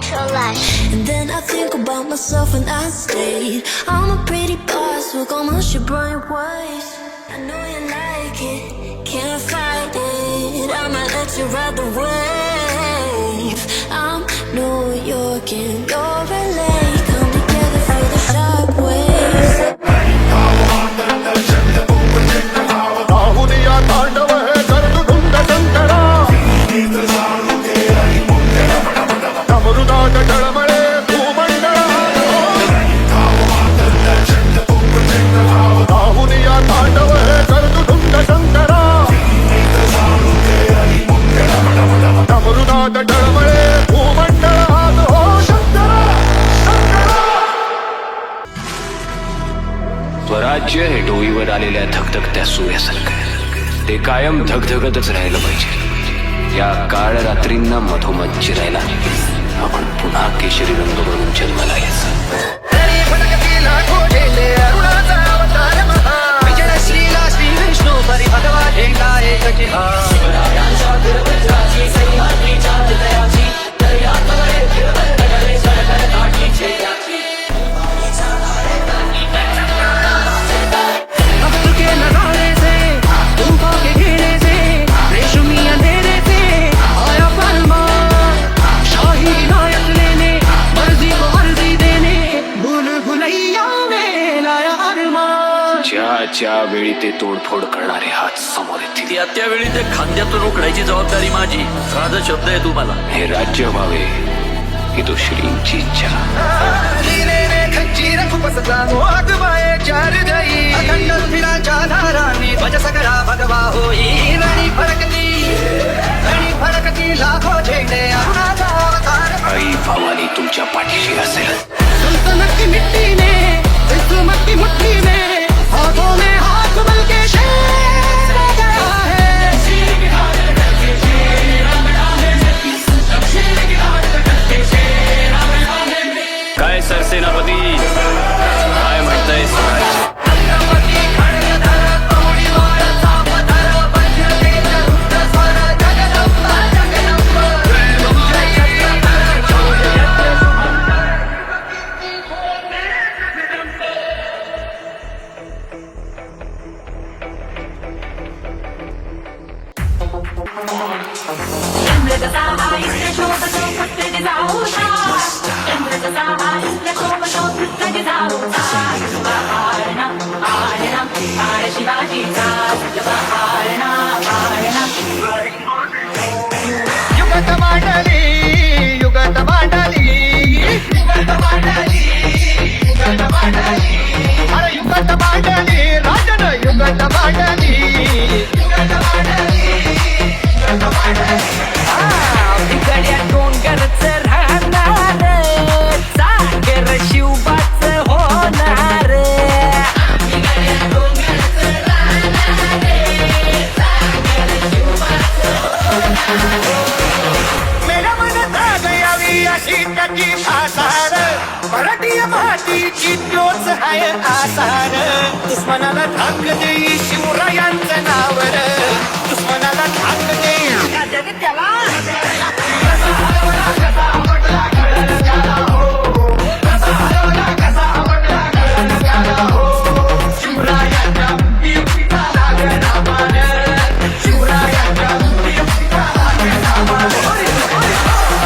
Trash. And then I think about myself and I stayed. I'm a pretty boss, work almost your brain waves. I know you like it, can't fight it. I might let you ride the wave. I'm New York and you're LA. Come together for the shockwaves. स्वराज्य हे डोईवर आलेल्या धगधगत्या सूर्यासारखं ते कायम धगधगतच राहिलं पाहिजे. या काळ रात्रींना मधोमध चिरायला आपण पुन्हा केशरी रंग बनून जन्माला यायचं. ज्या वेळी ते तोडफोड करणारे हात समोर येतील त्यावेळी ते खांद्यातून उकडायची जबाबदारी माझी. राजा शब्द आहे तुम्हाला. हे राज्य व्हावे ही तो श्रींची इच्छा. आई भवानी तुमच्या पाठीशी असेल. काय सरसेनापती काय म्हणताय स्वराज्य? दुश्मनाला धाक देई शिवरायांचं नाव.